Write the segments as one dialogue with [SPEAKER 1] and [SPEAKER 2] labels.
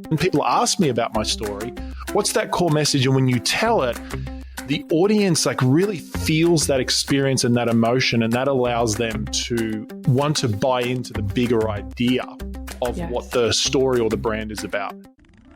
[SPEAKER 1] When people ask me about my story, what's that core message? And when you tell it, the audience really feels that experience and that emotion, and that allows them to want to buy into the bigger idea of what the story or the brand is about.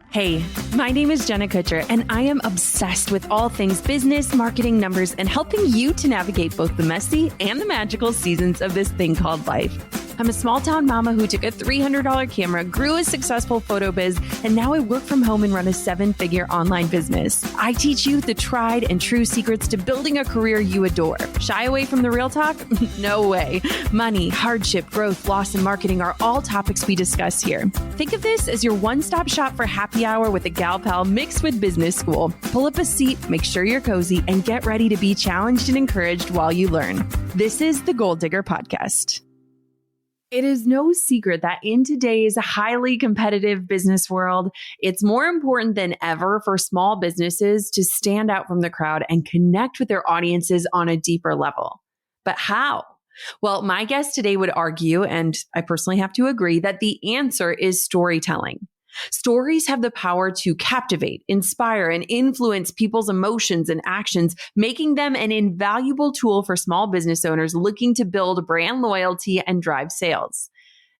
[SPEAKER 2] Hey, my name is Jenna Kutcher, and I am obsessed with all things business, marketing, numbers, and helping you to navigate both the messy and the magical seasons of this thing called life. I'm a small town mama who took a $300 camera, grew a successful photo biz, and now I work from home and run a 7-figure online business. I teach you the tried and true secrets to building a career you adore. Shy away from the real talk? No way. Money, hardship, growth, loss, and marketing are all topics we discuss here. Think of this as your one-stop shop for happy hour with a gal pal mixed with business school. Pull up a seat, make sure you're cozy, and get ready to be challenged and encouraged while you learn. This is the Gold Digger Podcast. It is no secret that in today's highly competitive business world, it's more important than ever for small businesses to stand out from the crowd and connect with their audiences on a deeper level. But how? Well, my guest today would argue, and I personally have to agree, that the answer is storytelling. Stories have the power to captivate, inspire, and influence people's emotions and actions, making them an invaluable tool for small business owners looking to build brand loyalty and drive sales.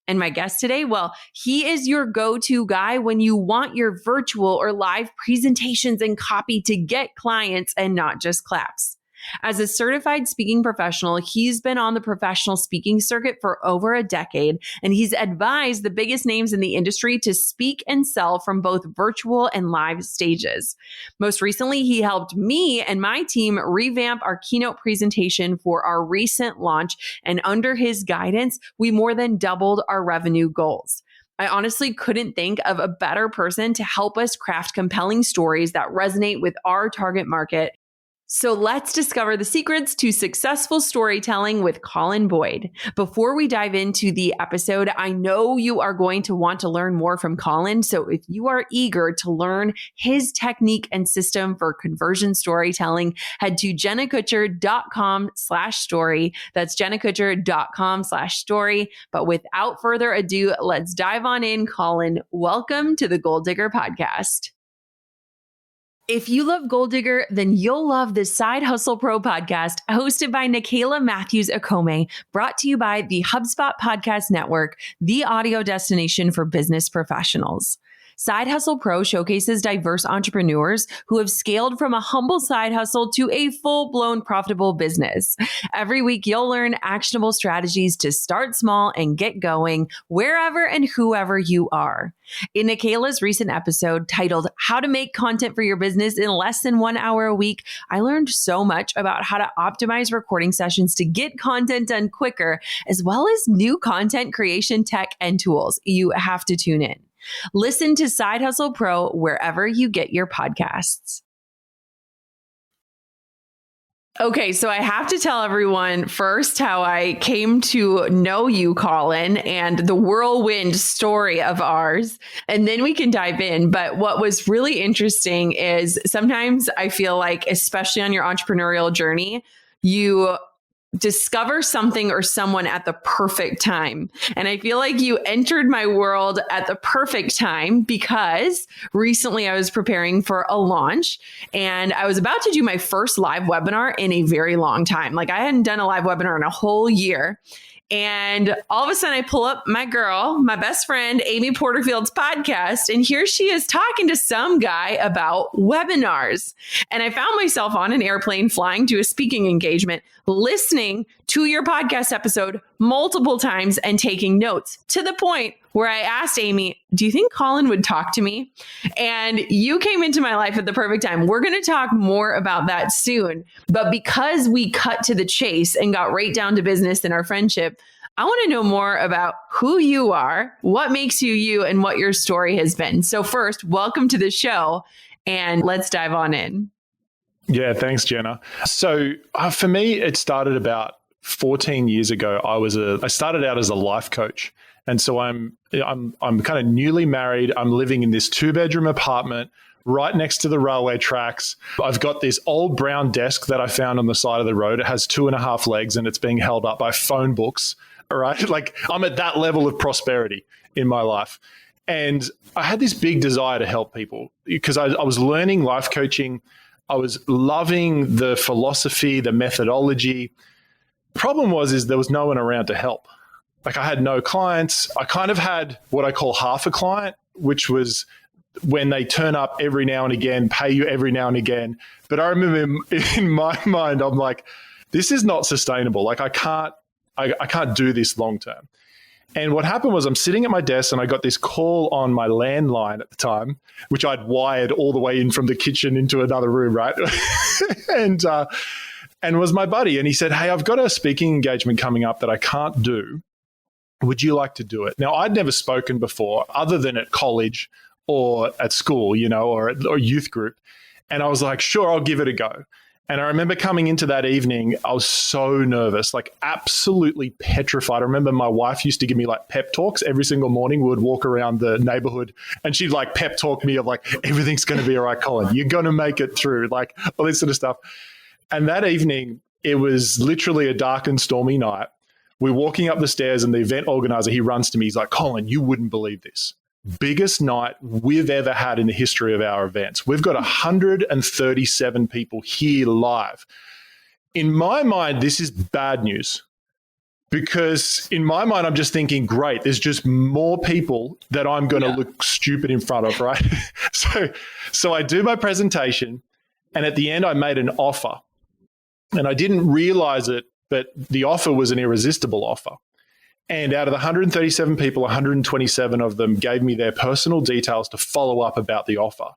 [SPEAKER 2] And my guest today, well, he is your go-to guy when you want your virtual or live presentations and copy to get clients and not just claps. As a certified speaking professional, he's been on the professional speaking circuit for over a decade, and he's advised the biggest names in the industry to speak and sell from both virtual and live stages. Most recently, he helped me and my team revamp our keynote presentation for our recent launch, and under his guidance, we more than doubled our revenue goals. I honestly couldn't think of a better person to help us craft compelling stories that resonate with our target market. So let's discover the secrets to successful storytelling with Colin Boyd. Before we dive into the episode, I know you are going to want to learn more from Colin. So if you are eager to learn his technique and system for conversion storytelling, head to jennakutcher.com/story. That's jennakutcher.com/story. But without further ado, let's dive on in. Colin, welcome to the Gold Digger Podcast. If you love Gold Digger, then you'll love the Side Hustle Pro podcast hosted by Nicaila Matthews-Okome, brought to you by the HubSpot Podcast Network, the audio destination for business professionals. Side Hustle Pro showcases diverse entrepreneurs who have scaled from a humble side hustle to a full-blown profitable business. Every week, you'll learn actionable strategies to start small and get going wherever and whoever you are. In Nicaila's recent episode titled How to Make Content for Your Business in Less Than 1 Hour a Week, I learned so much about how to optimize recording sessions to get content done quicker, as well as new content creation tech and tools. You have to tune in. Listen to Side Hustle Pro wherever you get your podcasts. Okay, so I have to tell everyone first how I came to know you, Colin, and the whirlwind story of ours, and then we can dive in. But what was really interesting is sometimes I feel like, especially on your entrepreneurial journey, you discover something or someone at the perfect time. And I feel like you entered my world at the perfect time because recently I was preparing for a launch and I was about to do my first live webinar in a very long time. Like I hadn't done a live webinar in a whole year. And all of a sudden I pull up my girl, my best friend, Amy Porterfield's podcast. And here she is talking to some guy about webinars. And I found myself on an airplane flying to a speaking engagement, listening to your podcast episode multiple times and taking notes to the point where I asked Amy, do you think Colin would talk to me? And you came into my life at the perfect time. We're going to talk more about that soon. But because we cut to the chase and got right down to business in our friendship, I want to know more about who you are, what makes you you, and what your story has been. So first, welcome to the show, and let's dive on in.
[SPEAKER 1] Yeah, thanks, Jenna. So for me, it started about 14 years ago. I started out as a life coach. And so I'm kind of newly married. I'm living in this 2-bedroom apartment right next to the railway tracks. I've got this old brown desk that I found on the side of the road. It has 2.5 legs and it's being held up by phone books. All right. Like I'm at that level of prosperity in my life. And I had this big desire to help people because I was learning life coaching. I was loving the philosophy, the methodology. The problem is there was no one around to help. Like, I had no clients. I kind of had what I call half a client, which was when they turn up every now and again, pay you every now and again. But I remember in my mind, I'm like, this is not sustainable. Like, I can't do this long term. And what happened was I'm sitting at my desk and I got this call on my landline at the time, which I'd wired all the way in from the kitchen into another room, right? and was my buddy. And he said, hey, I've got a speaking engagement coming up that I can't do. Would you like to do it? Now, I'd never spoken before other than at college or at school, or youth group. And I was like, sure, I'll give it a go. And I remember coming into that evening, I was so nervous, like absolutely petrified. I remember my wife used to give me like pep talks every single morning. We would walk around the neighborhood and she'd like pep talk me of like, everything's going to be all right, Colin. You're going to make it through, like all this sort of stuff. And that evening, it was literally a dark and stormy night. We're walking up the stairs and the event organizer, he runs to me. He's like, Colin, you wouldn't believe this. Biggest night we've ever had in the history of our events. We've got 137 people here live. In my mind, this is bad news because in my mind, I'm just thinking, great, there's just more people that I'm going to look stupid in front of, right? So I do my presentation and at the end, I made an offer and I didn't realize it, but the offer was an irresistible offer. And out of the 137 people, 127 of them gave me their personal details to follow up about the offer.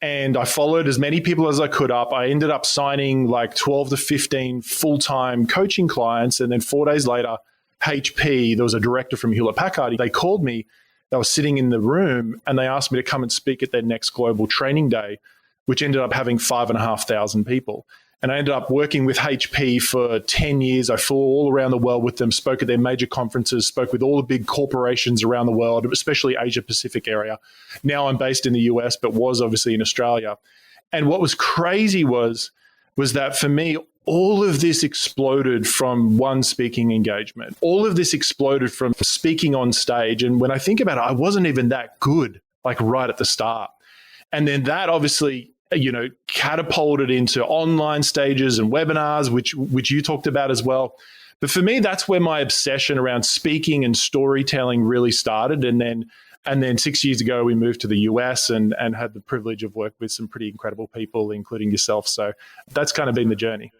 [SPEAKER 1] And I followed as many people as I could up. I ended up signing like 12 to 15 full-time coaching clients. And then 4 days later, HP, there was a director from Hewlett-Packard. They called me. They were sitting in the room and they asked me to come and speak at their next global training day, which ended up having 5,500 people. And I ended up working with HP for 10 years. I flew all around the world with them, spoke at their major conferences, spoke with all the big corporations around the world, especially Asia Pacific area. Now I'm based in the US, but was obviously in Australia. And what was crazy was that for me, all of this exploded from one speaking engagement. All of this exploded from speaking on stage. And when I think about it, I wasn't even that good, like right at the start. And then that obviously catapulted into online stages and webinars, which you talked about as well. But for me, that's where my obsession around speaking and storytelling really started. And then 6 years ago, we moved to the US and had the privilege of working with some pretty incredible people, including yourself. So that's kind of been the journey.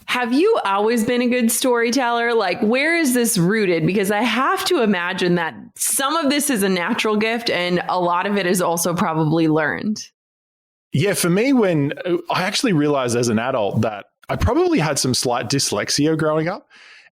[SPEAKER 2] Have you always been a good storyteller? Like, where is this rooted? Because I have to imagine that some of this is a natural gift and a lot of it is also probably learned.
[SPEAKER 1] Yeah, for me, when I actually realized as an adult that I probably had some slight dyslexia growing up.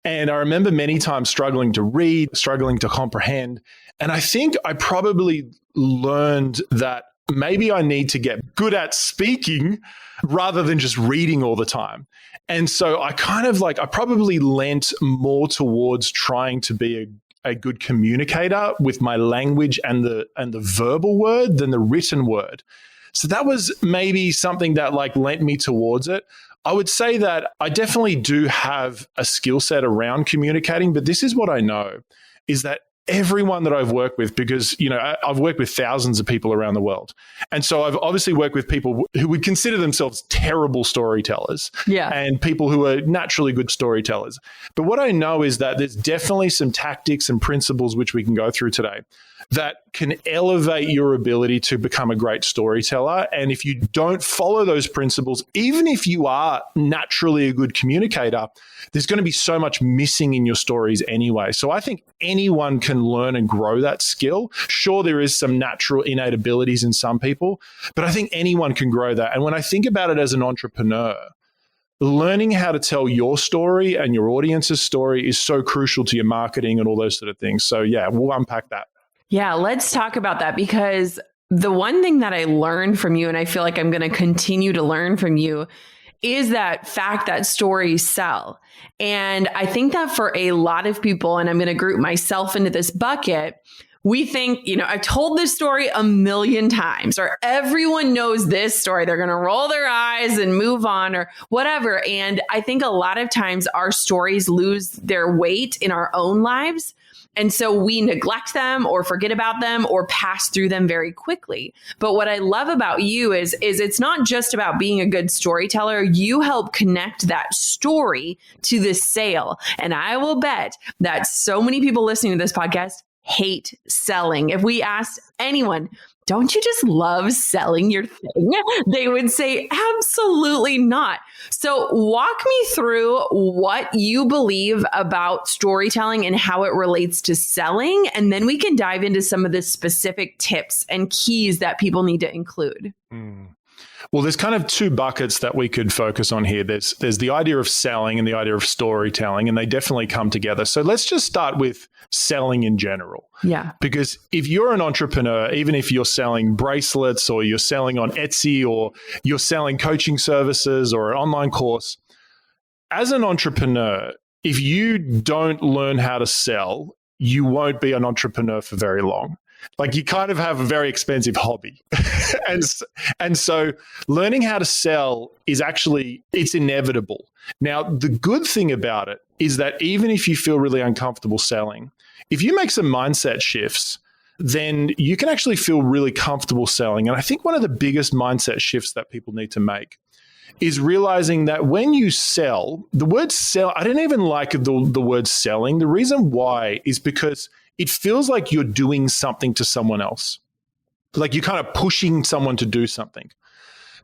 [SPEAKER 1] And I remember many times struggling to read, struggling to comprehend. And I think I probably learned that maybe I need to get good at speaking rather than just reading all the time. And so I probably lent more towards trying to be a good communicator with my language and the verbal word than the written word. So that was maybe something that lent me towards it. I would say that I definitely do have a skill set around communicating, but this is what I know is that everyone that I've worked with, because, I've worked with thousands of people around the world. And so I've obviously worked with people who would consider themselves terrible storytellers and people who are naturally good storytellers. But what I know is that there's definitely some tactics and principles which we can go through today that can elevate your ability to become a great storyteller. And if you don't follow those principles, even if you are naturally a good communicator, there's going to be so much missing in your stories anyway. So I think anyone can learn and grow that skill. Sure, there is some natural innate abilities in some people, but I think anyone can grow that. And when I think about it as an entrepreneur, learning how to tell your story and your audience's story is so crucial to your marketing and all those sort of things. So yeah, we'll unpack that.
[SPEAKER 2] Yeah, let's talk about that, because the one thing that I learned from you, and I feel like I'm going to continue to learn from you, is that fact that stories sell. And I think that for a lot of people, and I'm going to group myself into this bucket, we think, I've told this story a million times, or everyone knows this story. They're going to roll their eyes and move on or whatever. And I think a lot of times our stories lose their weight in our own lives. And so we neglect them or forget about them or pass through them very quickly. But what I love about you is it's not just about being a good storyteller. You help connect that story to the sale. And I will bet that so many people listening to this podcast hate selling. If we asked anyone, don't you just love selling your thing? They would say, absolutely not. So walk me through what you believe about storytelling and how it relates to selling. And then we can dive into some of the specific tips and keys that people need to include.
[SPEAKER 1] Well, there's kind of two buckets that we could focus on here. There's the idea of selling and the idea of storytelling, and they definitely come together. So let's just start with selling in general.
[SPEAKER 2] Yeah.
[SPEAKER 1] Because if you're an entrepreneur, even if you're selling bracelets or you're selling on Etsy or you're selling coaching services or an online course, as an entrepreneur, if you don't learn how to sell, you won't be an entrepreneur for very long. Like you kind of have a very expensive hobby. and so learning how to sell is actually, it's inevitable. Now, the good thing about it is that even if you feel really uncomfortable selling, if you make some mindset shifts, then you can actually feel really comfortable selling. And I think one of the biggest mindset shifts that people need to make is realizing that when you sell, the word sell, I didn't even like the word selling. The reason why is because it feels like you're doing something to someone else. Like you're kind of pushing someone to do something.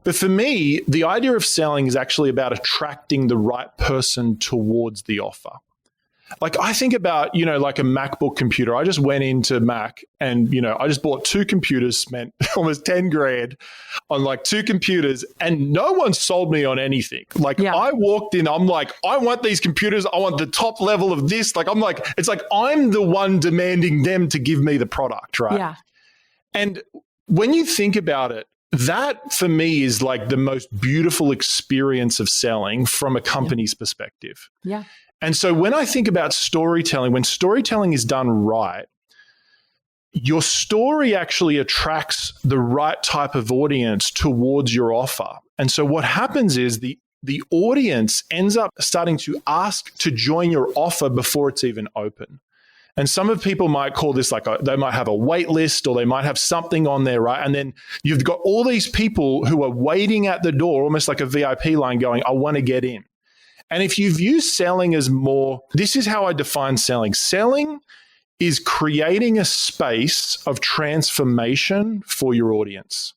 [SPEAKER 1] But for me, the idea of selling is actually about attracting the right person towards the offer. Like I think about, like a MacBook computer. I just went into Mac and, I just bought two computers, spent almost 10 grand on like two computers, and no one sold me on anything. Like I walked in, I'm like, I want these computers. I want the top level of this. It's like I'm the one demanding them to give me the product, right?
[SPEAKER 2] Yeah.
[SPEAKER 1] And when you think about it, that for me is like the most beautiful experience of selling from a company's perspective.
[SPEAKER 2] Yeah.
[SPEAKER 1] And so when I think about storytelling, when storytelling is done right, your story actually attracts the right type of audience towards your offer. And so what happens is the audience ends up starting to ask to join your offer before it's even open. And some of people might call this they might have a wait list or they might have something on there, right? And then you've got all these people who are waiting at the door, almost like a VIP line going, I want to get in. And if you view selling as more, this is how I define selling. Selling is creating a space of transformation for your audience.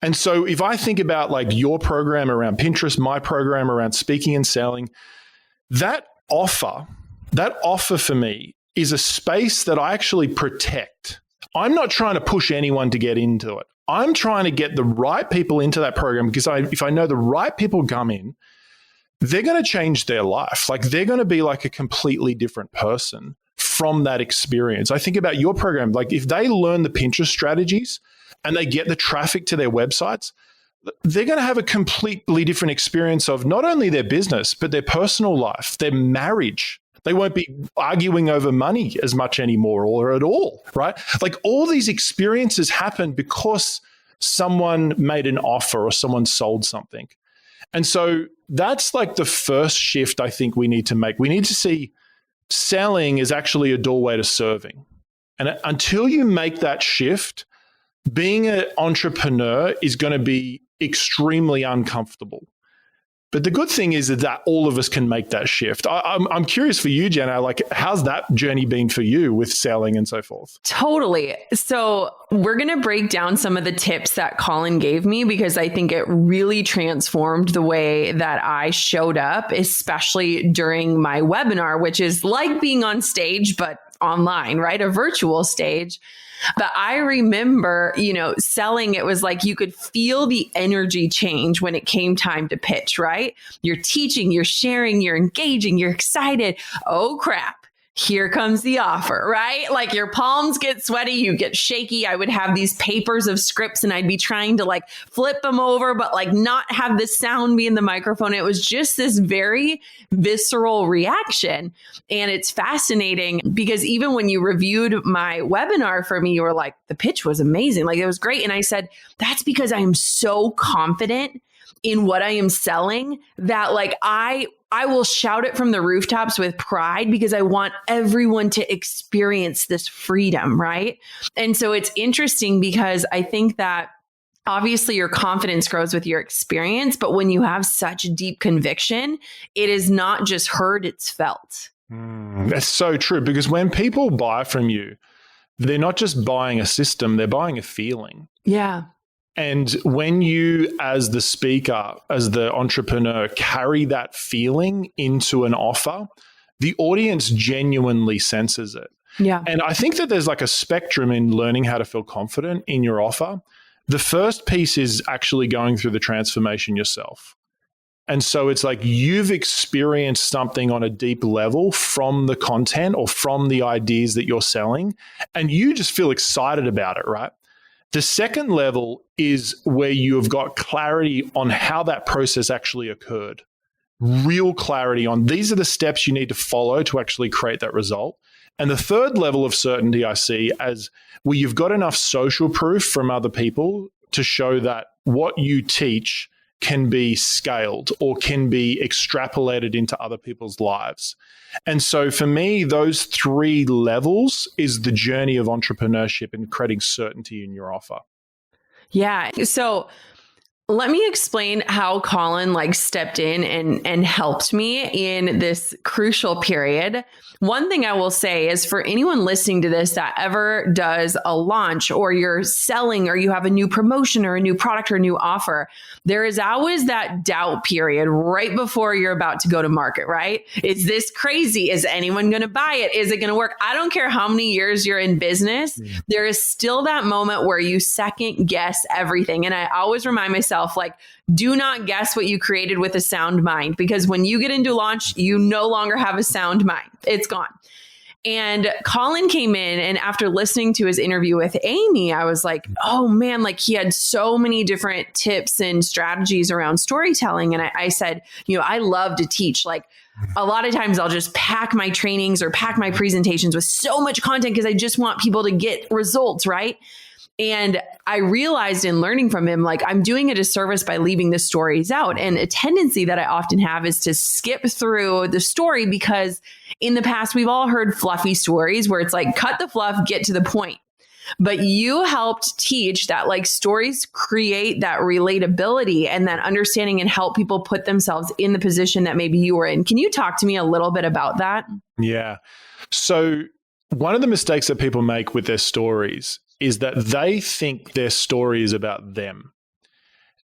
[SPEAKER 1] And so if I think about like your program around Pinterest, my program around speaking and selling, that offer for me is a space that I actually protect. I'm not trying to push anyone to get into it. I'm trying to get the right people into that program because if I know the right people come in, they're going to change their life. Like they're going to be like a completely different person from that experience. I think about your program, like if they learn the Pinterest strategies and they get the traffic to their websites, they're going to have a completely different experience of not only their business, but their personal life, their marriage. They won't be arguing over money as much anymore or at all, right? Like all these experiences happen because someone made an offer or someone sold something. And so that's like the first shift I think we need to make. We need to see selling is actually a doorway to serving. And until you make that shift, being an entrepreneur is going to be extremely uncomfortable. But the good thing is that all of us can make that shift. I'm curious for you, Jenna, like how's that journey been for you with selling and so forth?
[SPEAKER 2] Totally. So we're going to break down some of the tips that Colin gave me because I think it really transformed the way that I showed up, especially during my webinar, which is like being on stage, but online, right? A virtual stage. But I remember, selling, it was like you could feel the energy change when it came time to pitch, right? You're teaching, you're sharing, you're engaging, you're excited. Oh, crap. Here comes the offer, right? Like your palms get sweaty, you get shaky. I would have these papers of scripts and I'd be trying to like flip them over, but like not have the sound be in the microphone. It was just this very visceral reaction. And it's fascinating because even when you reviewed my webinar for me, you were like, the pitch was amazing. Like it was great. And I said, that's because I am so confident in what I am selling that like I I will shout it from the rooftops with pride because I want everyone to experience this freedom, right? And so it's interesting because I think that obviously your confidence grows with your experience, but when you have such deep conviction, it is not just heard, it's felt.
[SPEAKER 1] That's so true, because when people buy from you, they're not just buying a system, they're buying a feeling.
[SPEAKER 2] Yeah.
[SPEAKER 1] And when you, as the speaker, as the entrepreneur, carry that feeling into an offer, the audience genuinely senses it.
[SPEAKER 2] Yeah.
[SPEAKER 1] And I think that there's like a spectrum in learning how to feel confident in your offer. The first piece is actually going through the transformation yourself. And so it's like you've experienced something on a deep level from the content or from the ideas that you're selling, and you just feel excited about it, right? The second level is where you have got clarity on how that process actually occurred. Real clarity on these are the steps you need to follow to actually create that result. And the third level of certainty I see as where you've got enough social proof from other people to show that what you teach can be scaled or can be extrapolated into other people's lives. And so for me, those three levels is the journey of entrepreneurship and creating certainty in your offer.
[SPEAKER 2] Yeah. So let me explain how Colin stepped in and helped me in this crucial period. One thing I will say is for anyone listening to this that ever does a launch or you're selling or you have a new promotion or a new product or a new offer, there is always that doubt period right before you're about to go to market, right? Is this crazy? Is anyone going to buy it? Is it going to work? I don't care how many years you're in business. There is still that moment where you second guess everything. And I always remind myself, do not guess what you created with a sound mind, because when you get into launch, you no longer have a sound mind. It's gone. And Colin came in, and after listening to his interview with Amy, I was like, oh man, he had so many different tips and strategies around storytelling. And I said, I love to teach. A lot of times I'll just pack my trainings or pack my presentations with so much content because I just want people to get results, right? And I realized in learning from him, I'm doing a disservice by leaving the stories out. And a tendency that I often have is to skip through the story because in the past, we've all heard fluffy stories where it's cut the fluff, get to the point. But you helped teach that stories create that relatability and that understanding and help people put themselves in the position that maybe you were in. Can you talk to me a little bit about that?
[SPEAKER 1] Yeah. So one of the mistakes that people make with their stories is that they think their story is about them.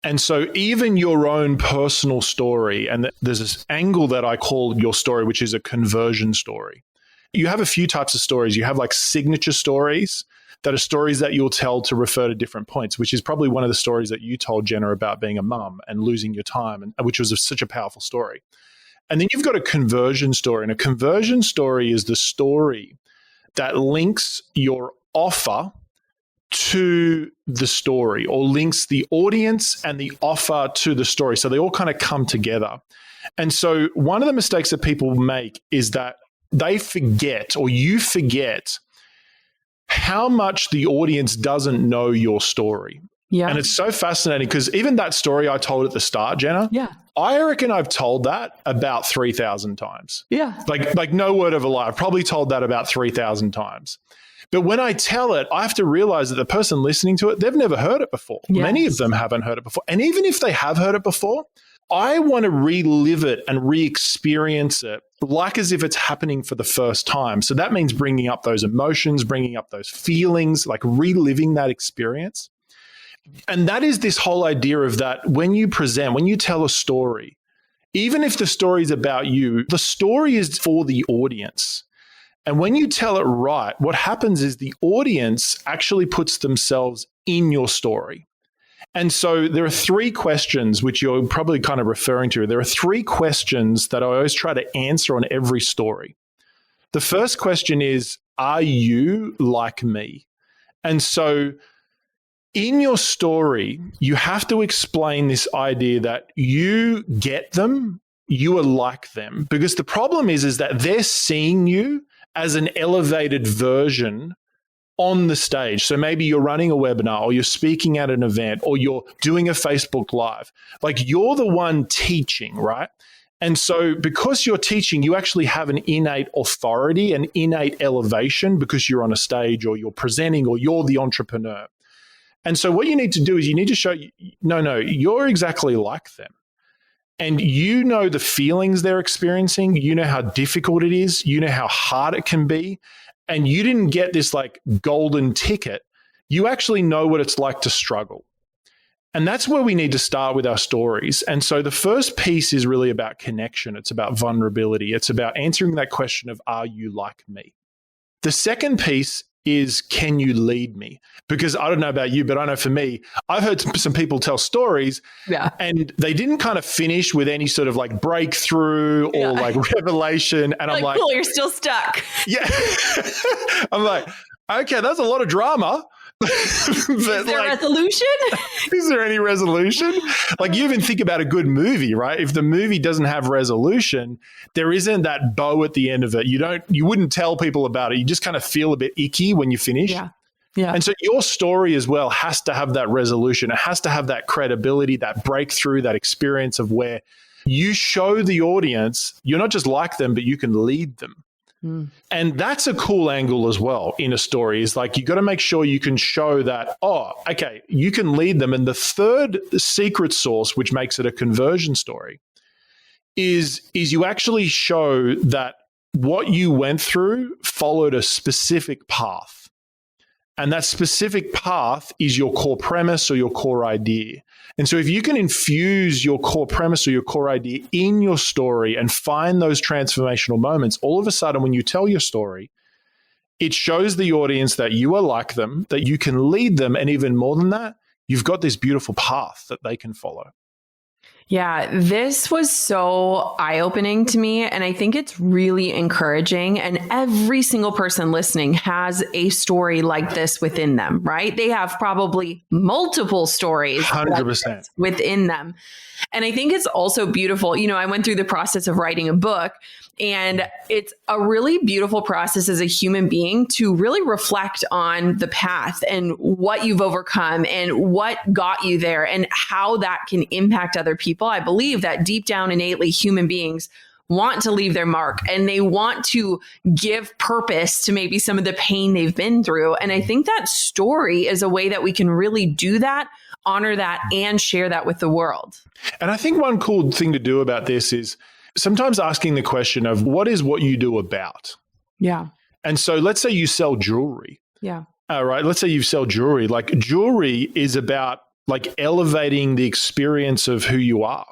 [SPEAKER 1] And so even your own personal story, and there's this angle that I call your story, which is a conversion story. You have a few types of stories. You have signature stories that are stories that you'll tell to refer to different points, which is probably one of the stories that you told Jenna about being a mum and losing your time, and which was such a powerful story. And then you've got a conversion story. And a conversion story is the story that links your offer to the story or links the audience and the offer to the story. So they all kind of come together. And so one of the mistakes that people make is that they forget, or you forget, how much the audience doesn't know your story.
[SPEAKER 2] Yeah.
[SPEAKER 1] And it's so fascinating because even that story I told at the start, Jenna, I reckon I've told that about 3,000 times.
[SPEAKER 2] Yeah.
[SPEAKER 1] Like no word of a lie. I've probably told that about 3,000 times. But when I tell it, I have to realize that the person listening to it, they've never heard it before. Yes. Many of them haven't heard it before. And even if they have heard it before, I want to relive it and re-experience it as if it's happening for the first time. So that means bringing up those emotions, bringing up those feelings, reliving that experience. And that is this whole idea of that when you present, when you tell a story, even if the story is about you, the story is for the audience. And when you tell it right, what happens is the audience actually puts themselves in your story. And so there are three questions, which you're probably kind of referring to. There are three questions that I always try to answer on every story. The first question is, are you like me? And so in your story, you have to explain this idea that you get them, you are like them. Because the problem is that they're seeing you as an elevated version on the stage. So maybe you're running a webinar or you're speaking at an event or you're doing a Facebook Live. You're the one teaching, right? And so because you're teaching, you actually have an innate authority, an innate elevation because you're on a stage or you're presenting or you're the entrepreneur. And so what you need to do is you need to show, no, you're exactly like them. And you know the feelings they're experiencing. You know how difficult it is. You know how hard it can be. And you didn't get this like golden ticket. You actually know what it's like to struggle. And that's where we need to start with our stories. And so the first piece is really about connection. It's about vulnerability. It's about answering that question of, are you like me? The second piece is, can you lead me? Because I don't know about you, but I know for me, I've heard some people tell stories and they didn't kind of finish with any sort of like breakthrough or like revelation. And I'm like,
[SPEAKER 2] cool, you're still stuck.
[SPEAKER 1] Yeah. I'm like, okay, that's a lot of drama.
[SPEAKER 2] Is there a resolution?
[SPEAKER 1] Is there any resolution? Like, you even think about a good movie, right? If the movie doesn't have resolution, there isn't that bow at the end of it. You wouldn't tell people about it. You just kind of feel a bit icky when you finish.
[SPEAKER 2] Yeah.
[SPEAKER 1] And so your story as well has to have that resolution. It has to have that credibility, that breakthrough, that experience of where you show the audience you're not just like them, but you can lead them. And that's a cool angle as well in a story, is like, you got to make sure you can show that, oh, okay, you can lead them. And the third secret sauce, which makes it a conversion story, is you actually show that what you went through followed a specific path. And that specific path is your core premise or your core idea. And so if you can infuse your core premise or your core idea in your story and find those transformational moments, all of a sudden when you tell your story, it shows the audience that you are like them, that you can lead them, and even more than that, you've got this beautiful path that they can follow.
[SPEAKER 2] Yeah, this was so eye-opening to me. And I think it's really encouraging. And every single person listening has a story like this within them, right? They have probably multiple stories
[SPEAKER 1] 100%
[SPEAKER 2] within them. And I think it's also beautiful. You know, I went through the process of writing a book, and it's a really beautiful process as a human being to really reflect on the path and what you've overcome and what got you there and how that can impact other people. I believe that deep down innately human beings want to leave their mark and they want to give purpose to maybe some of the pain they've been through. And I think that story is a way that we can really do that, honor that, and share that with the world.
[SPEAKER 1] And I think one cool thing to do about this is sometimes asking the question of, what is what you do about?
[SPEAKER 2] Yeah.
[SPEAKER 1] And so let's say you sell jewelry.
[SPEAKER 2] Yeah.
[SPEAKER 1] All right. Let's say you sell jewelry. Like, jewelry is about like elevating the experience of who you are.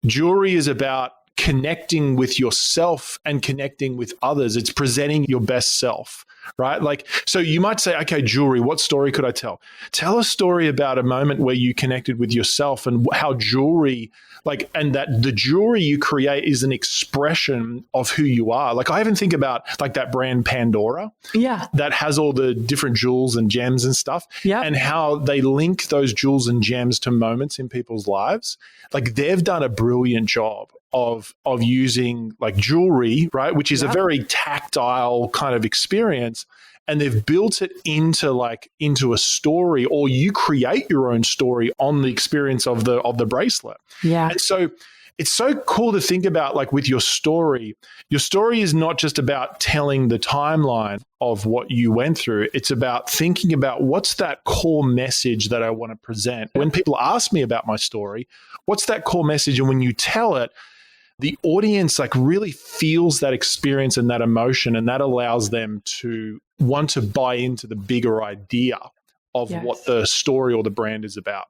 [SPEAKER 1] Jewelry is about connecting with yourself and connecting with others. It's presenting your best self, right? Like, so you might say, okay, jewelry, what story could I tell? Tell a story about a moment where you connected with yourself and how jewelry, like, and that the jewelry you create is an expression of who you are. Like, I even think about like that brand Pandora, that has all the different jewels and gems and stuff, and how they link those jewels and gems to moments in people's lives. Like, they've done a brilliant job of using like jewelry, right, which is a very tactile kind of experience, and they've built it into a story, or you create your own story on the experience of the bracelet. And so it's so cool to think about, like, with your story is not just about telling the timeline of what you went through. It's about thinking about, what's that core message that I want to present? When people ask me about my story, what's that core message? And when you tell it, the audience like really feels that experience and that emotion, and that allows them to want to buy into the bigger idea of what the story or the brand is about.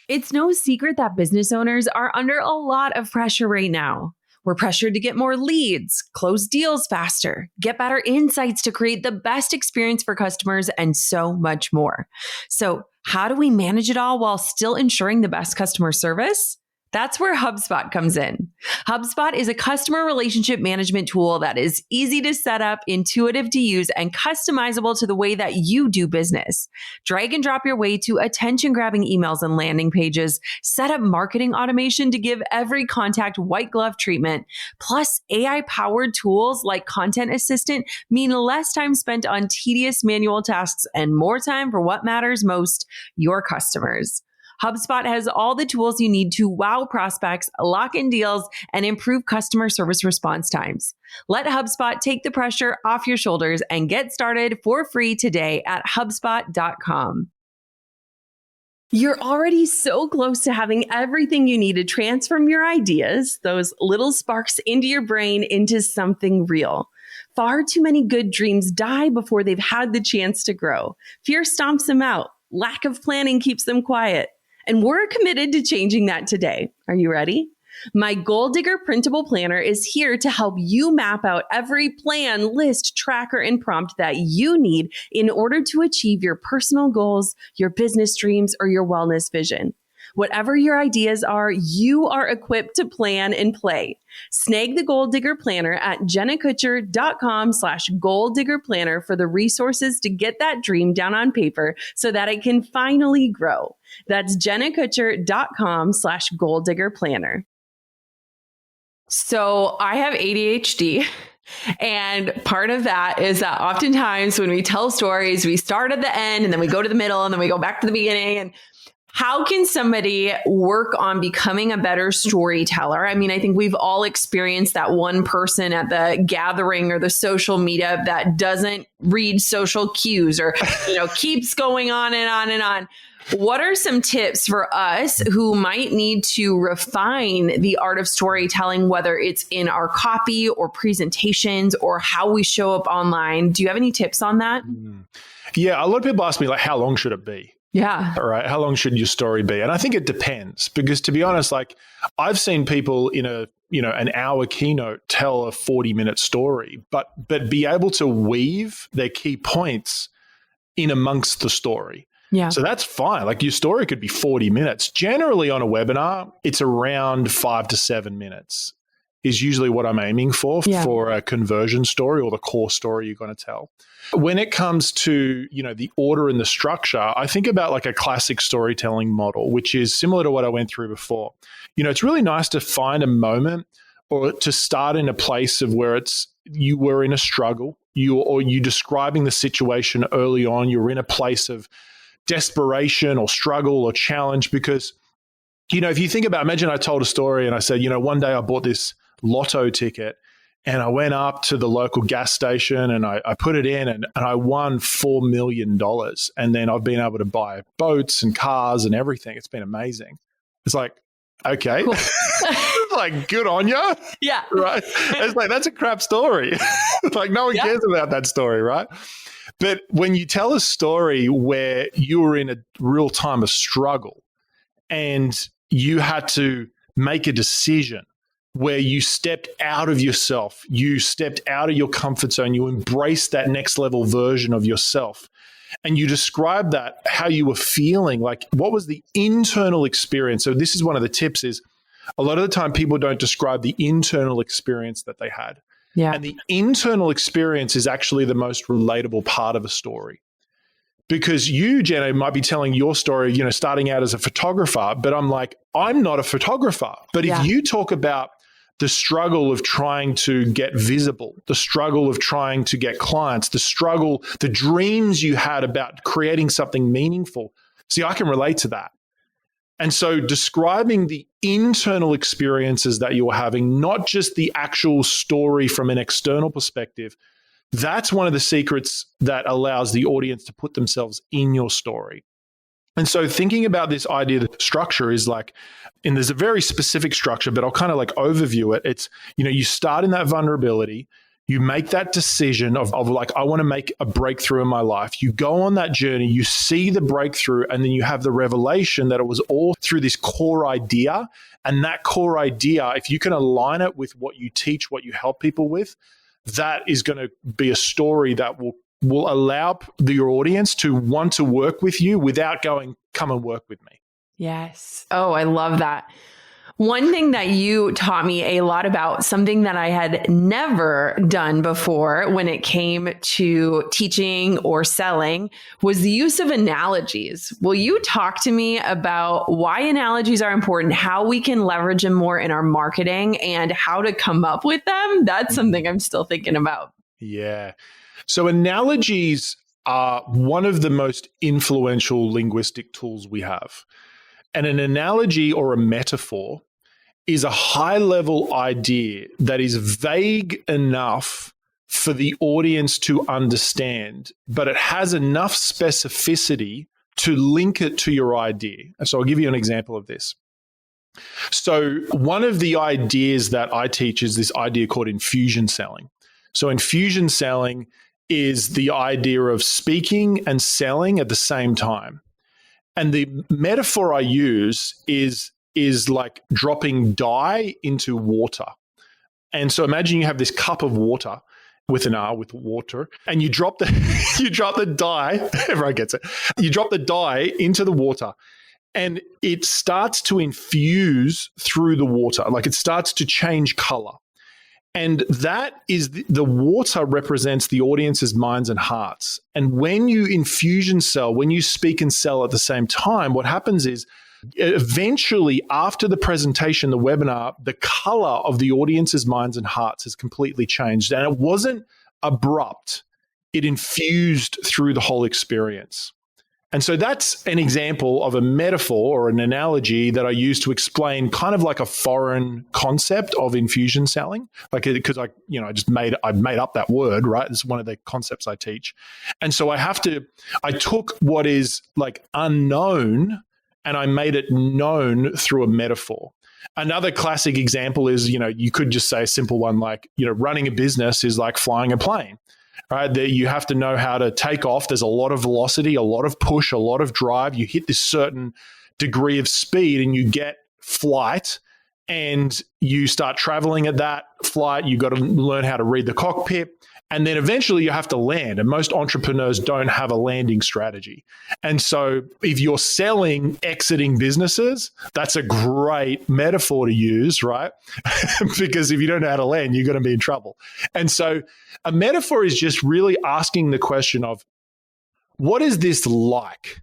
[SPEAKER 2] It's no secret that business owners are under a lot of pressure right now. We're pressured to get more leads, close deals faster, get better insights to create the best experience for customers, and so much more. So how do we manage it all while still ensuring the best customer service? That's where HubSpot comes in. HubSpot is a customer relationship management tool that is easy to set up, intuitive to use, and customizable to the way that you do business. Drag and drop your way to attention-grabbing emails and landing pages, set up marketing automation to give every contact white glove treatment, plus AI-powered tools like Content Assistant mean less time spent on tedious manual tasks and more time for what matters most, your customers. HubSpot has all the tools you need to wow prospects, lock in deals, and improve customer service response times. Let HubSpot take the pressure off your shoulders and get started for free today at HubSpot.com. You're already so close to having everything you need to transform your ideas, those little sparks into your brain, into something real. Far too many good dreams die before they've had the chance to grow. Fear stomps them out. Lack of planning keeps them quiet. And we're committed to changing that today. Are you ready? My Goal Digger printable planner is here to help you map out every plan, list, tracker, and prompt that you need in order to achieve your personal goals, your business dreams, or your wellness vision. Whatever your ideas are, you are equipped to plan and play. Snag the Goal Digger Planner at jennakutcher.com/goaldiggerplanner for the resources to get that dream down on paper so that it can finally grow. That's jennakutcher.com/goaldiggerplanner. So I have ADHD. And part of that is that oftentimes when we tell stories, we start at the end and then we go to the middle and then we go back to the beginning. And how can somebody work on becoming a better storyteller? I mean, I think we've all experienced that one person at the gathering or the social meetup that doesn't read social cues or, keeps going on and on and on. What are some tips for us who might need to refine the art of storytelling, whether it's in our copy or presentations or how we show up online? Do you have any tips on that?
[SPEAKER 1] Yeah, a lot of people ask me, how long should it be?
[SPEAKER 2] Yeah.
[SPEAKER 1] All right. How long should your story be? And I think it depends because, to be honest, I've seen people in an hour keynote tell a 40-minute story, but be able to weave their key points in amongst the story.
[SPEAKER 2] Yeah.
[SPEAKER 1] So that's fine. Your story could be 40 minutes. Generally on a webinar, it's around 5 to 7 minutes is usually what I'm aiming for a conversion story or the core story you're going to tell. When it comes to, the order and the structure, I think about a classic storytelling model, which is similar to what I went through before. It's really nice to find a moment or to start in a place of where you were in a struggle, you describing the situation early on, you're in a place of desperation or struggle or challenge because, if you think about, imagine I told a story and I said, one day I bought this lotto ticket and I went up to the local gas station and I put it in and I won $4 million. And then I've been able to buy boats and cars and everything. It's been amazing. It's okay. Cool. Good on you.
[SPEAKER 2] Yeah.
[SPEAKER 1] Right. It's that's a crap story. No one cares about that story, right? But when you tell a story where you were in a real time of struggle and you had to make a decision where you stepped out of yourself, you stepped out of your comfort zone, you embraced that next level version of yourself, and you described that, how you were feeling, what was the internal experience? So this is one of the tips is a lot of the time people don't describe the internal experience that they had.
[SPEAKER 2] Yeah.
[SPEAKER 1] And the internal experience is actually the most relatable part of a story. Because you, Jenna, might be telling your story, starting out as a photographer, but I'm not a photographer. But if you talk about the struggle of trying to get visible, the struggle of trying to get clients, the dreams you had about creating something meaningful. See, I can relate to that. And so describing the internal experiences that you're having, not just the actual story from an external perspective, that's one of the secrets that allows the audience to put themselves in your story. And so thinking about this idea that structure is and there's a very specific structure, but I'll kind of overview it. It's, you start in that vulnerability, you make that decision of I want to make a breakthrough in my life. You go on that journey, you see the breakthrough, and then you have the revelation that it was all through this core idea. And that core idea, if you can align it with what you teach, what you help people with, that is going to be a story that will allow your audience to want to work with you without going, come and work with me.
[SPEAKER 2] Yes. Oh, I love that. One thing that you taught me a lot about, something that I had never done before when it came to teaching or selling, was the use of analogies. Will you talk to me about why analogies are important, how we can leverage them more in our marketing, and how to come up with them? That's something I'm still thinking about.
[SPEAKER 1] Yeah. So analogies are one of the most influential linguistic tools we have. And an analogy or a metaphor is a high-level idea that is vague enough for the audience to understand, but it has enough specificity to link it to your idea. So I'll give you an example of this. So one of the ideas that I teach is this idea called infusion selling. So infusion selling is the idea of speaking and selling at the same time. And the metaphor I use is like dropping dye into water. And so imagine you have this cup of water with an R, with water, and you drop the dye, everyone gets it. You drop the dye into the water and it starts to infuse through the water, like it starts to change color. And that is the water represents the audience's minds and hearts. And when you infusion sell, when you speak and sell at the same time, what happens is eventually after the presentation, the webinar, the color of the audience's minds and hearts has completely changed. And it wasn't abrupt. It infused through the whole experience. And so that's an example of a metaphor or an analogy that I use to explain kind of like a foreign concept of infusion selling, like because I made up that word, right? It's one of the concepts I teach. And so I took what is like unknown and I made it known through a metaphor. Another classic example is, you could just say a simple one like, running a business is like flying a plane. Right, that you have to know how to take off. There's a lot of velocity, a lot of push, a lot of drive. You hit this certain degree of speed and you get flight and you start traveling at that flight. You got to learn how to read the cockpit. And then eventually you have to land. And most entrepreneurs don't have a landing strategy. And so if you're selling exiting businesses, that's a great metaphor to use, right? Because if you don't know how to land, you're going to be in trouble. And so a metaphor is just really asking the question of, what is this like?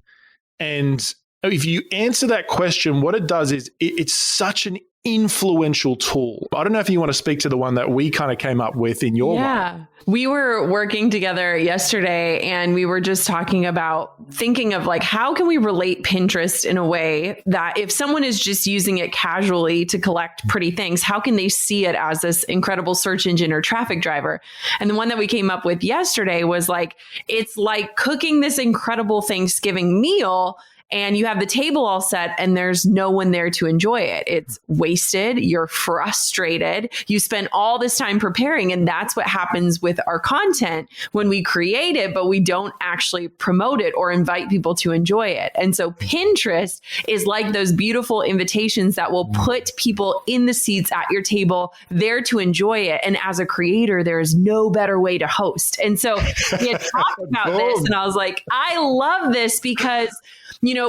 [SPEAKER 1] And if you answer that question, what it does is it's such an influential tool. I don't know if you want to speak to the one that we kind of came up with in your one.
[SPEAKER 2] We were working together yesterday and we were just talking about thinking of like, how can we relate Pinterest in a way that if someone is just using it casually to collect pretty things, how can they see it as this incredible search engine or traffic driver? And the one that we came up with yesterday was like, it's like cooking this incredible Thanksgiving meal and you have the table all set and there's no one there to enjoy it. It's wasted. You're frustrated. You spend all this time preparing. And that's what happens with our content when we create it, but we don't actually promote it or invite people to enjoy it. And so Pinterest is like those beautiful invitations that will put people in the seats at your table there to enjoy it. And as a creator, there is no better way to host. And so we had talked about this and I was like, I love this because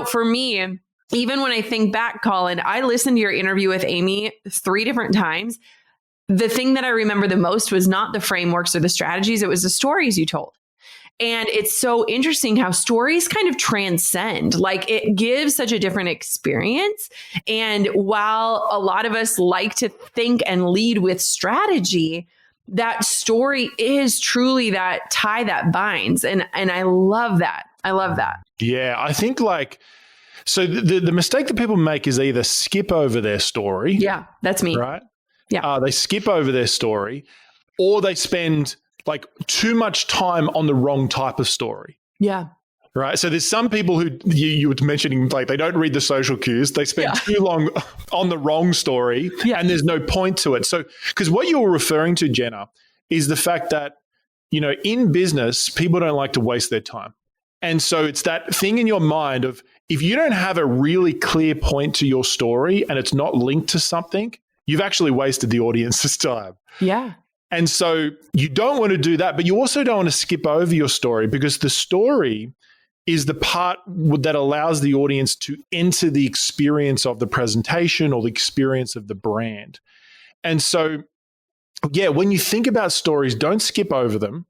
[SPEAKER 2] for me, even when I think back, Colin, I listened to your interview with Amy 3 different times. The thing that I remember the most was not the frameworks or the strategies. It was the stories you told. And it's so interesting how stories kind of transcend, like it gives such a different experience. And while a lot of us like to think and lead with strategy, that story is truly that tie that binds. And I love that. I love that.
[SPEAKER 1] Yeah, I think so the mistake that people make is either skip over their story.
[SPEAKER 2] Yeah, that's me.
[SPEAKER 1] Right?
[SPEAKER 2] Yeah.
[SPEAKER 1] They skip over their story or they spend like too much time on the wrong type of story.
[SPEAKER 2] Yeah.
[SPEAKER 1] Right. So there's some people who you were mentioning, like they don't read the social cues. They spend too long on the wrong story and there's no point to it. So because what you're referring to, Jenna, is the fact that, in business, people don't like to waste their time. And so it's that thing in your mind of if you don't have a really clear point to your story and it's not linked to something, you've actually wasted the audience's time.
[SPEAKER 2] Yeah.
[SPEAKER 1] And so you don't want to do that, but you also don't want to skip over your story because the story is the part that allows the audience to enter the experience of the presentation or the experience of the brand. And so, when you think about stories, don't skip over them.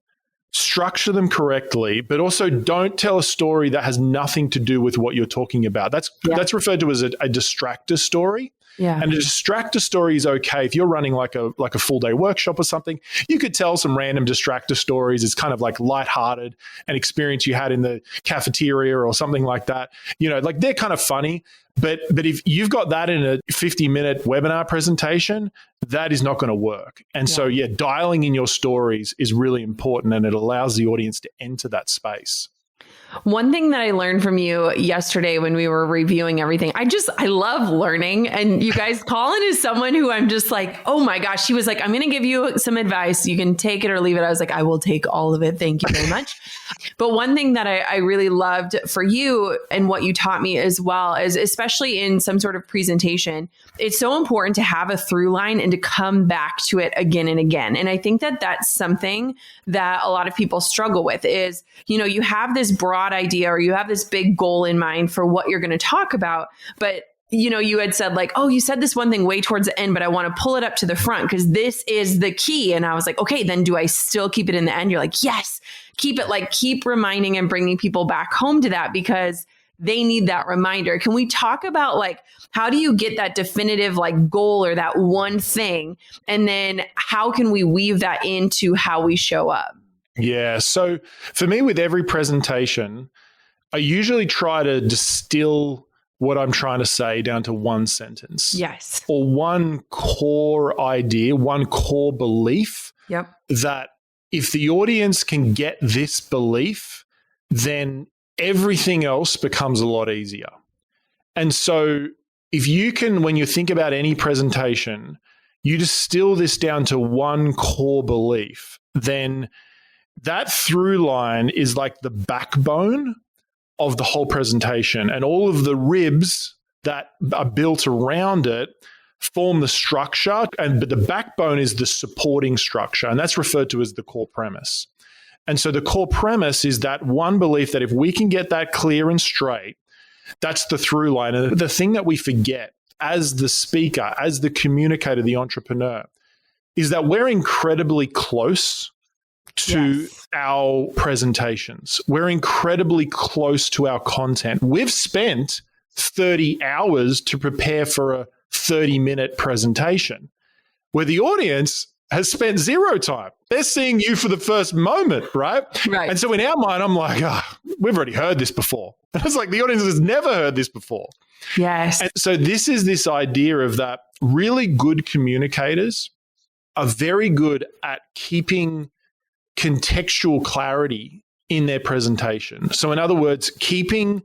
[SPEAKER 1] Structure them correctly, but also don't tell a story that has nothing to do with what you're talking about. That's referred to as a distractor story.
[SPEAKER 2] Yeah.
[SPEAKER 1] And a distractor story is okay. If you're running like a full day workshop or something, you could tell some random distractor stories. It's kind of like lighthearted, an experience you had in the cafeteria or something like that. Like they're kind of funny. But if you've got that in a 50-minute webinar presentation, that is not going to work. And so, dialing in your stories is really important, and it allows the audience to enter that space.
[SPEAKER 2] One thing that I learned from you yesterday when we were reviewing everything, I love learning. And you guys, Colin is someone who I'm just like, oh my gosh, he was like, I'm going to give you some advice. You can take it or leave it. I was like, I will take all of it. Thank you very much. But one thing that I really loved for you and what you taught me as well is, especially in some sort of presentation, it's so important to have a through line and to come back to it again and again. And I think that that's something that a lot of people struggle with is, you have this broad idea or you have this big goal in mind for what you're going to talk about, but you had said like, oh, you said this one thing way towards the end, but I want to pull it up to the front because this is the key. And I was like, okay, then do I still keep it in the end? You're like, yes, keep it, like keep reminding and bringing people back home to that because they need that reminder. Can we talk about like, how do you get that definitive like goal or that one thing? And then how can we weave that into how we show up?
[SPEAKER 1] Yeah. So for me, with every presentation, I usually try to distill what I'm trying to say down to one sentence.
[SPEAKER 2] Yes.
[SPEAKER 1] Or one core idea, one core belief.
[SPEAKER 2] Yep.
[SPEAKER 1] That if the audience can get this belief, then everything else becomes a lot easier. And so if you can, when you think about any presentation, you distill this down to one core belief, then that through line is like the backbone of the whole presentation, and all of the ribs that are built around it form the structure, but the backbone is the supporting structure, and that's referred to as the core premise. And so the core premise is that one belief that if we can get that clear and straight, that's the through line. And the thing that we forget as the speaker, as the communicator, the entrepreneur, is that we're incredibly close to our presentations. We're incredibly close to our content. We've spent 30 hours to prepare for a 30-minute presentation where the audience has spent zero time. They're seeing you for the first moment, right?
[SPEAKER 2] Right.
[SPEAKER 1] And so in our mind, I'm like, we've already heard this before. And it's like the audience has never heard this before.
[SPEAKER 2] Yes.
[SPEAKER 1] And so this is this idea of that really good communicators are very good at keeping contextual clarity in their presentation. So in other words, keeping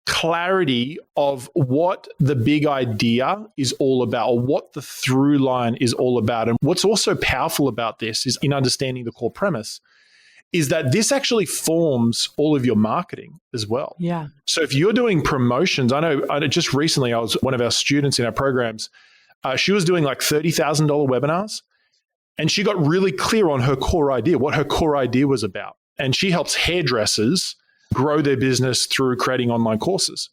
[SPEAKER 1] clarity of what the big idea is all about, or what the through line is all about. And what's also powerful about this is in understanding the core premise is that this actually forms all of your marketing as well.
[SPEAKER 2] Yeah.
[SPEAKER 1] So if you're doing promotions, I know just recently I was one of our students in our programs, she was doing like $30,000 webinars. And she got really clear on her core idea, what her core idea was about. And she helps hairdressers grow their business through creating online courses.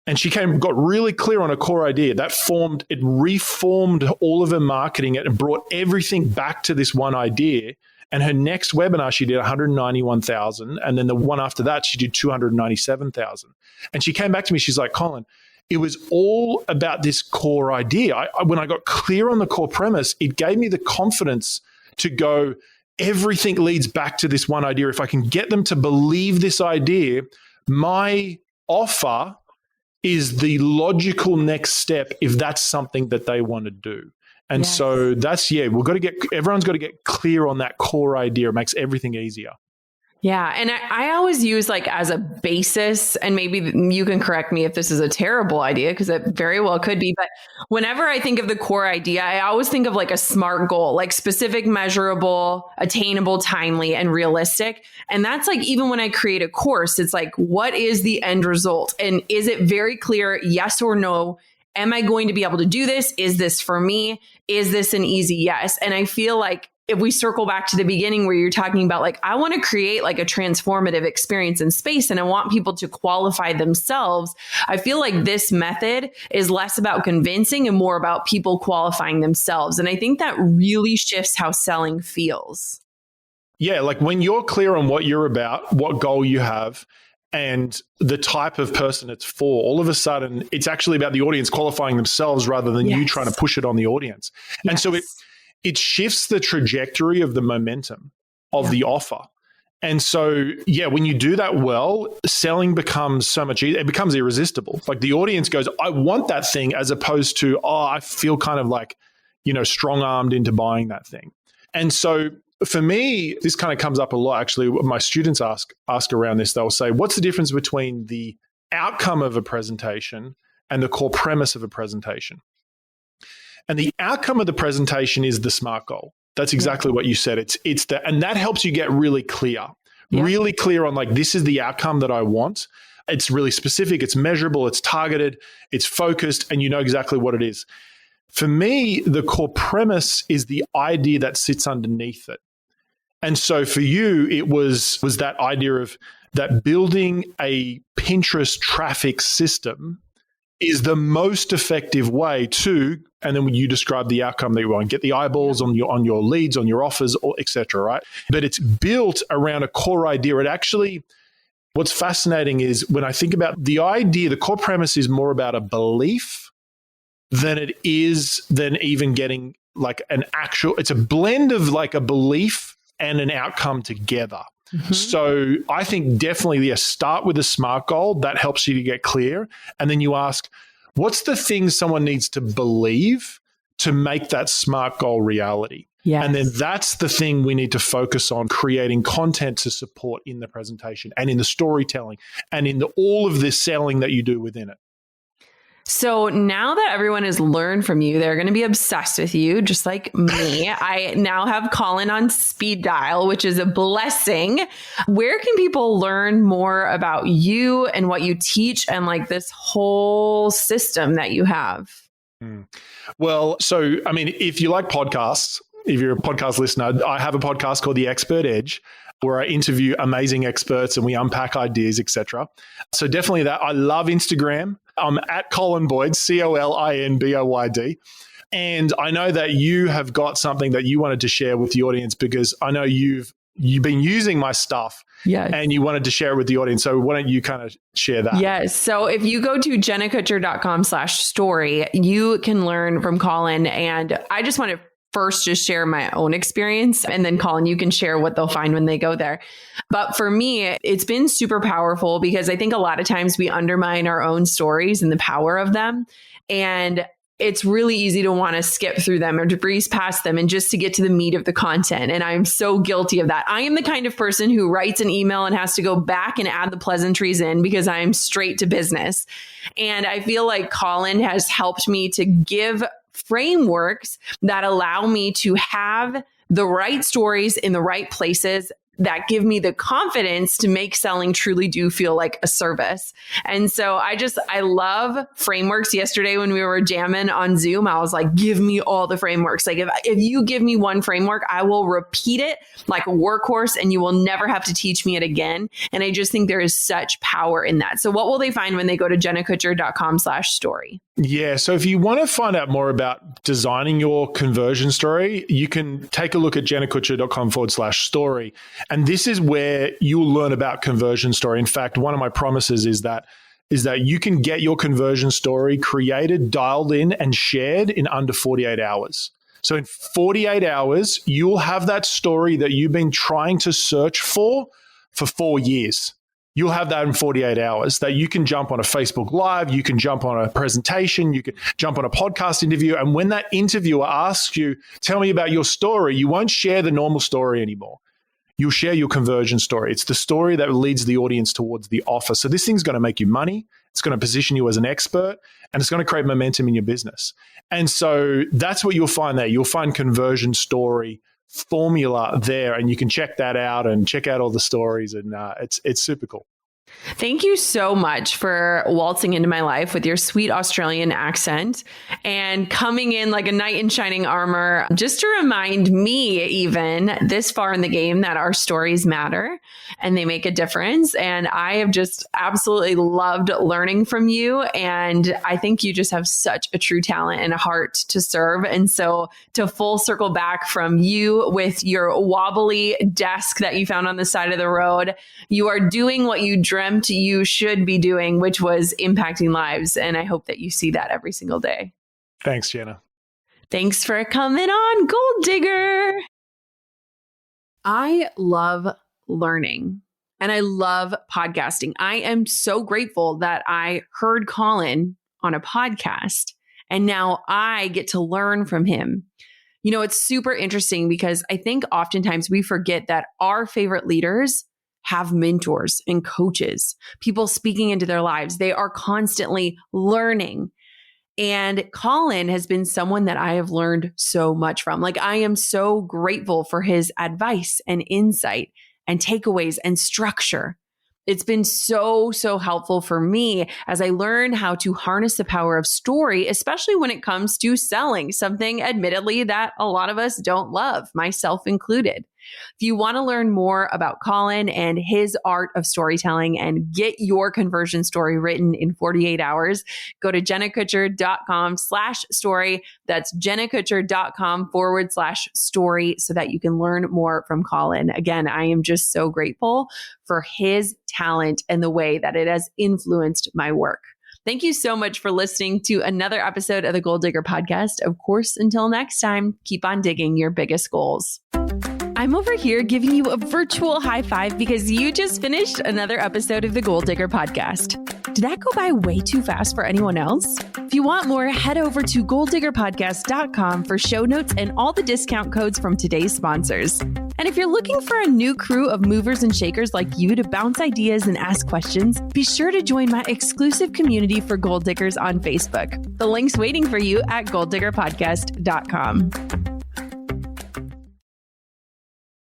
[SPEAKER 1] And she got really clear on a core idea. It reformed all of her marketing and brought everything back to this one idea. And her next webinar, she did 191,000. And then the one after that, she did 297,000. And she came back to me, she's like, Colin, it was all about this core idea. When I got clear on the core premise, it gave me the confidence to go, everything leads back to this one idea. If I can get them to believe this idea, my offer is the logical next step if that's something that they want to do. And so everyone's got to get clear on that core idea. It makes everything easier.
[SPEAKER 2] Yeah. And I always use like as a basis, and maybe you can correct me if this is a terrible idea, because it very well could be. But whenever I think of the core idea, I always think of like a SMART goal, like specific, measurable, attainable, timely, and realistic. And that's like, even when I create a course, it's like, what is the end result? And is it very clear? Yes or no? Am I going to be able to do this? Is this for me? Is this an easy yes? And I feel like if we circle back to the beginning where you're talking about like, I want to create like a transformative experience in space and I want people to qualify themselves. I feel like this method is less about convincing and more about people qualifying themselves. And I think that really shifts how selling feels.
[SPEAKER 1] Yeah. Like when you're clear on what you're about, what goal you have, and the type of person it's for, all of a sudden it's actually about the audience qualifying themselves rather than you trying to push it on the audience. And so it shifts the trajectory of the momentum of the offer. And so, when you do that well, selling becomes so much easier. It becomes irresistible. Like the audience goes, I want that thing, as opposed to, I feel kind of like, strong-armed into buying that thing. And so for me, this kind of comes up a lot. Actually, my students ask around this. They'll say, what's the difference between the outcome of a presentation and the core premise of a presentation? And the outcome of the presentation is the SMART goal. That's exactly what you said. It's that, and that helps you get really clear on like, this is the outcome that I want. It's really specific, it's measurable, it's targeted, it's focused, and you know exactly what it is. For me, the core premise is the idea that sits underneath it. And so for you, it was that idea of that building a Pinterest traffic system is the most effective way to, and then when you describe the outcome that you want, get the eyeballs on your leads, on your offers, or et cetera, right? But it's built around a core idea. It actually, what's fascinating is when I think about the idea, the core premise is more about a belief than even getting like an actual, it's a blend of like a belief and an outcome together. Mm-hmm. So I think definitely, start with a SMART goal. That helps you to get clear. And then you ask, what's the thing someone needs to believe to make that SMART goal reality? Yes. And then that's the thing we need to focus on, creating content to support in the presentation and in the storytelling and in all of the selling that you do within it.
[SPEAKER 2] So now that everyone has learned from you, they're going to be obsessed with you, just like me. I now have Colin on speed dial, which is a blessing. Where can people learn more about you and what you teach and like this whole system that you have?
[SPEAKER 1] Well, so, I mean, if you like podcasts, if you're a podcast listener, I have a podcast called The Expert Edge, where I interview amazing experts and we unpack ideas, etc. So definitely that. I love Instagram. I'm at Colin Boyd, COLINBOYD. And I know that you have got something that you wanted to share with the audience, because I know you've been using my stuff and you wanted to share it with the audience. So why don't you kind of share that?
[SPEAKER 2] Yes. So if you go to jennakutcher.com/story, you can learn from Colin. And I just want to first just share my own experience, and then Colin, you can share what they'll find when they go there. But for me, it's been super powerful because I think a lot of times we undermine our own stories and the power of them. And it's really easy to want to skip through them or to breeze past them and just to get to the meat of the content. And I'm so guilty of that. I am the kind of person who writes an email and has to go back and add the pleasantries in because I'm straight to business. And I feel like Colin has helped me to give frameworks that allow me to have the right stories in the right places that give me the confidence to make selling truly do feel like a service. And so I love frameworks. Yesterday when we were jamming on Zoom, I was like, give me all the frameworks. Like if you give me one framework, I will repeat it like a workhorse and you will never have to teach me it again. And I just think there is such power in that. So what will they find when they go to jennakutcher.com/story?
[SPEAKER 1] Yeah. So if you want to find out more about designing your conversion story, you can take a look at jennakutcher.com/story. And this is where you'll learn about conversion story. In fact, one of my promises is that you can get your conversion story created, dialed in, and shared in under 48 hours. So in 48 hours, you'll have that story that you've been trying to search for 4 years. You'll have that in 48 hours that you can jump on a Facebook Live, you can jump on a presentation, you can jump on a podcast interview. And when that interviewer asks you, tell me about your story, you won't share the normal story anymore. You'll share your conversion story. It's the story that leads the audience towards the offer. So this thing's going to make you money. It's going to position you as an expert, and it's going to create momentum in your business. And so that's what you'll find there. You'll find conversion story formula there, and you can check that out and check out all the stories, and it's super cool.
[SPEAKER 2] Thank you so much for waltzing into my life with your sweet Australian accent and coming in like a knight in shining armor, just to remind me, even this far in the game, that our stories matter and they make a difference. And I have just absolutely loved learning from you. And I think you just have such a true talent and a heart to serve. And so to full circle back from you with your wobbly desk that you found on the side of the road, you are doing what you dreamt dreamt you should be doing, which was impacting lives. And I hope that you see that every single day.
[SPEAKER 1] Thanks, Jenna.
[SPEAKER 2] Thanks for coming on, Gold Digger. I love learning and I love podcasting. I am so grateful that I heard Colin on a podcast and now I get to learn from him. You know, it's super interesting because I think oftentimes we forget that our favorite leaders have mentors and coaches, people speaking into their lives. They are constantly learning. And Colin has been someone that I have learned so much from. Like, I am so grateful for his advice and insight and takeaways and structure. It's been so helpful for me as I learn how to harness the power of story, especially when it comes to selling, something admittedly that a lot of us don't love, myself included. If you want to learn more about Colin and his art of storytelling and get your conversion story written in 48 hours, go to jennakutcher.com/story. That's jennakutcher.com/story so that you can learn more from Colin. Again, I am just so grateful for his talent and the way that it has influenced my work. Thank you so much for listening to another episode of the Gold Digger Podcast. Of course, until next time, keep on digging your biggest goals. I'm over here giving you a virtual high five because you just finished another episode of the Gold Digger Podcast. Did that go by way too fast for anyone else? If you want more, head over to golddiggerpodcast.com for show notes and all the discount codes from today's sponsors. And if you're looking for a new crew of movers and shakers like you to bounce ideas and ask questions, be sure to join my exclusive community for Gold Diggers on Facebook. The link's waiting for you at golddiggerpodcast.com.